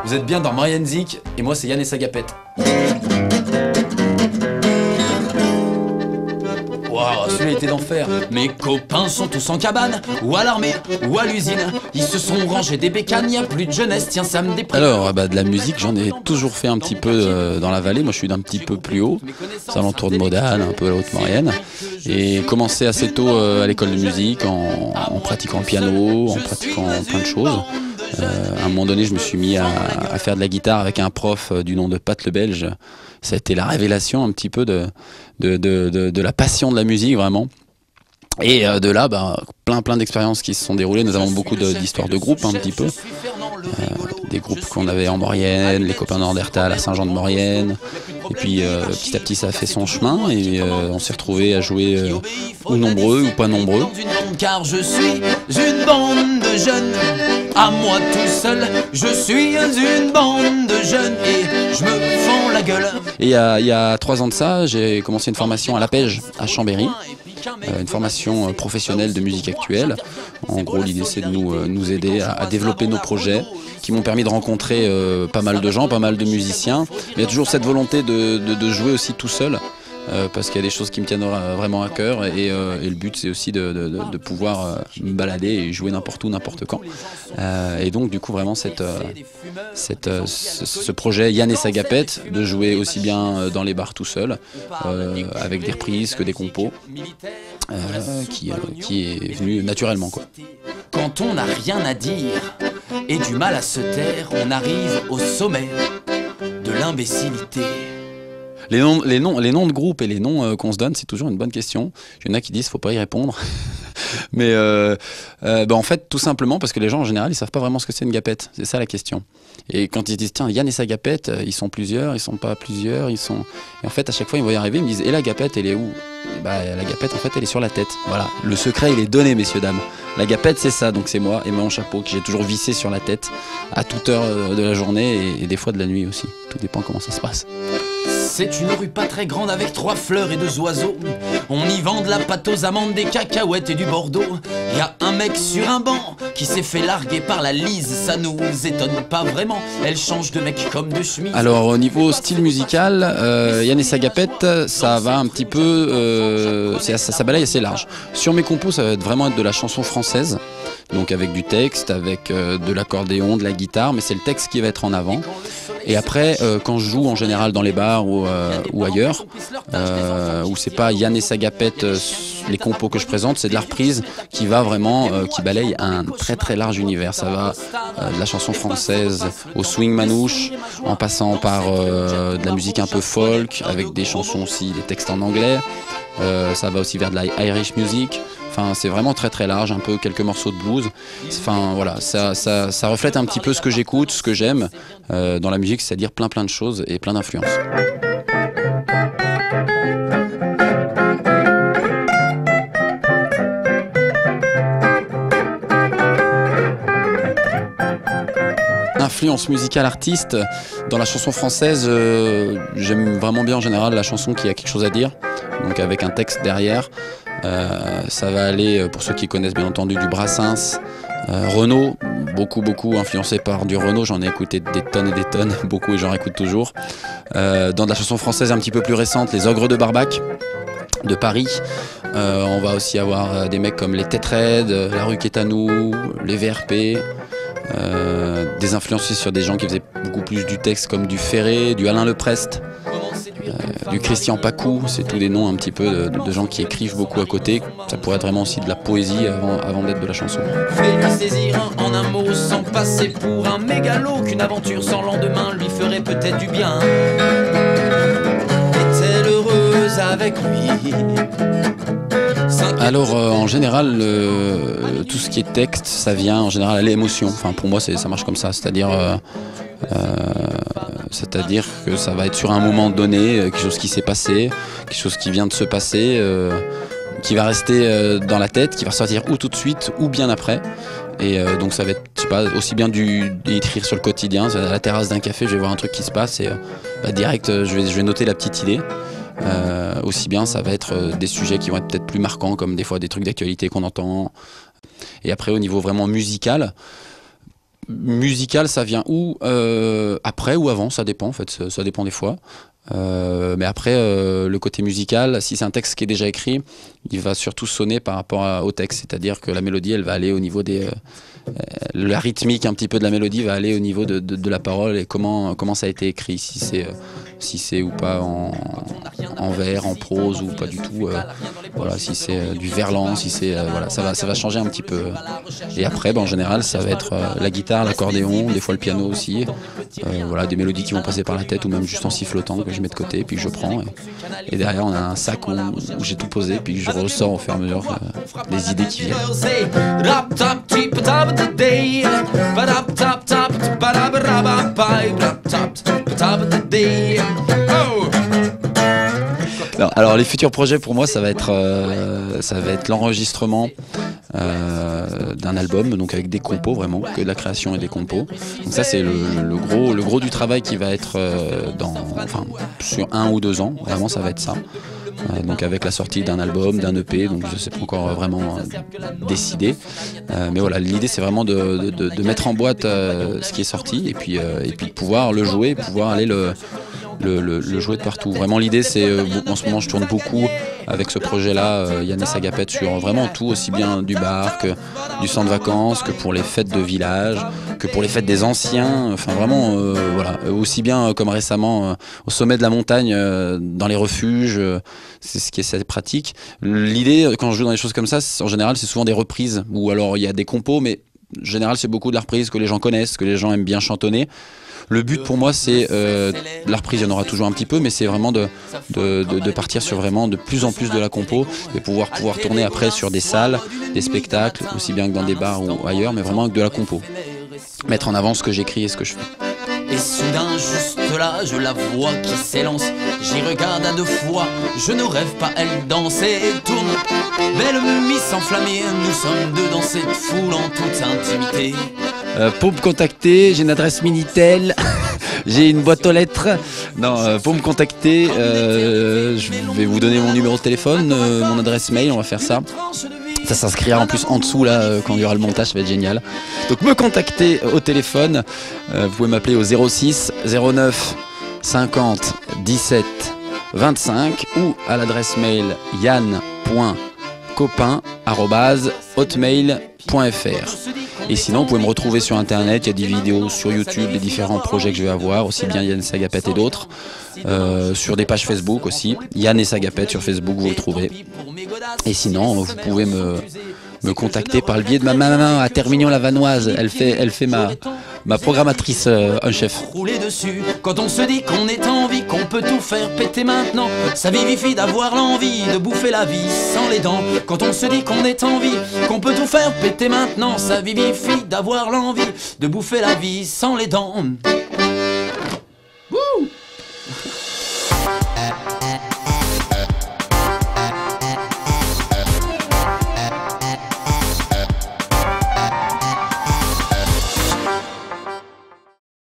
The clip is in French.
Vous êtes bien dans Marianne Zik, et moi c'est Yann et Sagapette. Waouh, celui-là était d'enfer. Mes copains sont tous en cabane, ou à l'armée, ou à l'usine. Ils se sont rangés des bécanes, y a plus de jeunesse, tiens ça me déprime. Alors, de la musique, j'en ai toujours fait un petit peu dans la vallée. Moi, je suis d'un petit peu plus haut, aux alentours de Modane, un peu à la Haute-Maurienne. Et commencé assez tôt à l'école de musique, en pratiquant le piano, en pratiquant plein de choses. À un moment donné, je me suis mis à faire de la guitare avec un prof du nom de Pat le Belge. Ça a été la révélation un petit peu de la passion de la musique, vraiment. Et de là, plein d'expériences qui se sont déroulées. Nous avons beaucoup d'histoires de groupes, un petit peu. Des groupes qu'on avait en Maurienne, les copains d'Andertal à Saint-Jean-de-Maurienne. Et puis petit à petit ça a fait son chemin et on s'est retrouvés à jouer ou nombreux ou pas nombreux. Car je suis une bande de jeunes, à moi tout seul, je suis une bande de jeunes et je me fends la gueule. Et il y a 3 ans de ça, j'ai commencé une formation à la Pège à Chambéry. Une formation professionnelle de musique actuelle. En gros, l'idée c'est de nous aider à développer nos projets qui m'ont permis de rencontrer pas mal de gens, pas mal de musiciens. Mais il y a toujours cette volonté de jouer aussi tout seul. Parce qu'il y a des choses qui me tiennent vraiment à cœur et le but c'est aussi de pouvoir me balader et jouer n'importe où, n'importe quand. Et donc du coup vraiment ce projet Yann et Sagapette, de jouer aussi bien dans les bars tout seul, avec des reprises que des compos, qui est venu naturellement, quoi. Quand on n'a rien à dire et du mal à se taire, on arrive au sommet de l'imbécilité. Les noms de groupes et les noms qu'on se donne, c'est toujours une bonne question. Il y en a qui disent faut pas y répondre. Mais en fait, tout simplement parce que les gens en général, ils savent pas vraiment ce que c'est une gapette. C'est ça la question. Et quand ils disent tiens, Yann et Sagapette, ils sont plusieurs, ils sont pas plusieurs, ils sont. Et en fait, à chaque fois, ils vont y arriver, ils me disent et la gapette, elle est où? La gapette, en fait, elle est sur la tête. Voilà. Le secret, il est donné, messieurs dames. La gapette, c'est ça. Donc c'est moi et mon chapeau que j'ai toujours vissé sur la tête à toute heure de la journée et des fois de la nuit aussi. Tout dépend comment ça se passe. C'est une rue pas très grande avec 3 fleurs et 2 oiseaux. On y vend de la pâte aux amandes, des cacahuètes et du Bordeaux. Y a un mec sur un banc qui s'est fait larguer par la Lise. Ça nous étonne pas vraiment, elle change de mec comme de chemise. Alors au niveau style musical, Yann et Sagapette, ça va un petit peu, ça balaye assez large. Sur mes compos, ça va vraiment être de la chanson française. Donc avec du texte, avec de l'accordéon, de la guitare, mais c'est le texte qui va être en avant. Et après, quand je joue en général dans les bars ou ailleurs, où c'est pas Yann et Sagapette, les compos que je présente, c'est de la reprise qui va vraiment, qui balaye un très large univers. Ça va de la chanson française au swing manouche, en passant par de la musique un peu folk, avec des chansons aussi, des textes en anglais. Ça va aussi vers de la Irish music. Enfin, c'est vraiment très large, un peu quelques morceaux de blues. Enfin voilà, ça reflète un petit peu ce que j'écoute, ce que j'aime dans la musique, c'est-à-dire plein de choses et plein d'influences. Influence musicale artiste, dans la chanson française, j'aime vraiment bien en général la chanson qui a quelque chose à dire, donc avec un texte derrière. Ça va aller, pour ceux qui connaissent bien entendu, du Brassens, Renaud, beaucoup influencé par du Renaud, j'en ai écouté des tonnes et des tonnes, beaucoup et j'en écoute toujours. Dans de la chanson française un petit peu plus récente, les Ogres de Barbac, de Paris. On va aussi avoir des mecs comme les Têtes Raides, La Rue qui est à nous, les VRP. Des influences sur des gens qui faisaient beaucoup plus du texte comme du Ferré, du Alain Leprest, du Christian Pacou. C'est tous des noms un petit peu de gens qui écrivent beaucoup à côté. Ça pourrait être vraiment aussi de la poésie avant d'être de la chanson. Fais-lui saisir en un mot sans passer pour un mégalo, qu'une aventure sans lendemain lui ferait peut-être du bien. Est-elle heureuse avec lui? Alors en général, tout ce qui est texte, ça vient en général à l'émotion. Enfin pour moi ça marche comme ça, c'est-à-dire que ça va être sur un moment donné, quelque chose qui s'est passé, quelque chose qui vient de se passer, qui va rester dans la tête, qui va ressortir ou tout de suite ou bien après. Et donc ça va être, je sais pas, aussi bien d'écrire sur le quotidien, à la terrasse d'un café, je vais voir un truc qui se passe et direct je vais noter la petite idée. Aussi bien ça va être des sujets qui vont être peut-être plus marquants, comme des fois des trucs d'actualité qu'on entend. Et après au niveau vraiment musical, Musical, ça vient après ou avant, ça dépend en fait, ça dépend des fois. Mais après, le côté musical, si c'est un texte qui est déjà écrit, il va surtout sonner par rapport au texte, c'est-à-dire que la mélodie, elle va aller au niveau la rythmique un petit peu de la mélodie va aller au niveau de la parole et comment ça a été écrit, si c'est ou pas en vers, en prose ou pas du tout. Voilà, si c'est du verlan, si c'est voilà, ça va changer un petit peu. Et après, en général, ça va être la guitare, l'accordéon, des fois le piano aussi. Voilà, des mélodies qui vont passer par la tête ou même juste en sifflotant que je mets de côté, puis que je prends. Et derrière, on a un sac où j'ai tout posé, puis je ressors au fur et à mesure des idées qui viennent. Non, alors les futurs projets pour moi ça va être l'enregistrement d'un album, donc avec des compos, vraiment que de la création et des compos. Donc ça c'est le gros du travail qui va être sur 1 ou 2 ans, vraiment ça va être ça. Donc avec la sortie d'un album, d'un EP, donc je ne sais pas encore vraiment décidé. Mais voilà, l'idée c'est vraiment de mettre en boîte ce qui est sorti et puis de pouvoir le jouer, pouvoir aller le jouer de partout. Vraiment l'idée c'est, en ce moment je tourne beaucoup avec ce projet-là, Yann et Sagapet, sur vraiment tout, aussi bien du bar que du centre de vacances, que pour les fêtes de village, que pour les fêtes des anciens, enfin vraiment voilà, aussi bien comme récemment au sommet de la montagne, dans les refuges, c'est ce qui est assez pratique. L'idée quand je joue dans des choses comme ça, en général c'est souvent des reprises, ou alors il y a des compos, mais en général c'est beaucoup de la reprise que les gens connaissent, que les gens aiment bien chantonner. Le but pour moi c'est, la reprise il y en aura toujours un petit peu, mais c'est vraiment de partir sur vraiment de plus en plus de la compo et pouvoir tourner après sur des salles, des spectacles, aussi bien que dans des bars ou ailleurs, mais vraiment avec de la compo. Mettre en avant ce que j'écris et ce que je fais. Et soudain juste là, je la vois qui s'élance. J'y regarde à 2 fois, je ne rêve pas, elle danse et tourne. Belle miss enflammée, nous sommes 2 dans cette foule en toute intimité. Pour me contacter, j'ai une adresse Minitel, j'ai une boîte aux lettres. Non, pour me contacter, je vais vous donner mon numéro de téléphone, mon adresse mail, on va faire ça. Ça s'inscrira en plus en dessous là, quand il y aura le montage, ça va être génial. Donc me contacter au téléphone, vous pouvez m'appeler au 06 09 50 17 25 ou à l'adresse mail yann.copain@hotmail.fr. Et sinon, vous pouvez me retrouver sur internet, il y a des vidéos sur YouTube des différents projets que je vais avoir, aussi bien Yann et Sagapet et d'autres, sur des pages Facebook aussi, Yann et Sagapet sur Facebook, vous le trouvez. Et sinon, vous pouvez me contacter par le biais de ma maman à Termignon-la-Vanoise, elle fait ma programmatrice en chef. Rouler dessus, quand on se dit qu'on est en vie, qu'on peut tout faire péter maintenant, ça vivifie d'avoir l'envie de bouffer la vie sans les dents. Quand on se dit qu'on est en vie, qu'on peut tout faire péter maintenant, ça vivifie d'avoir l'envie de bouffer la vie sans les dents.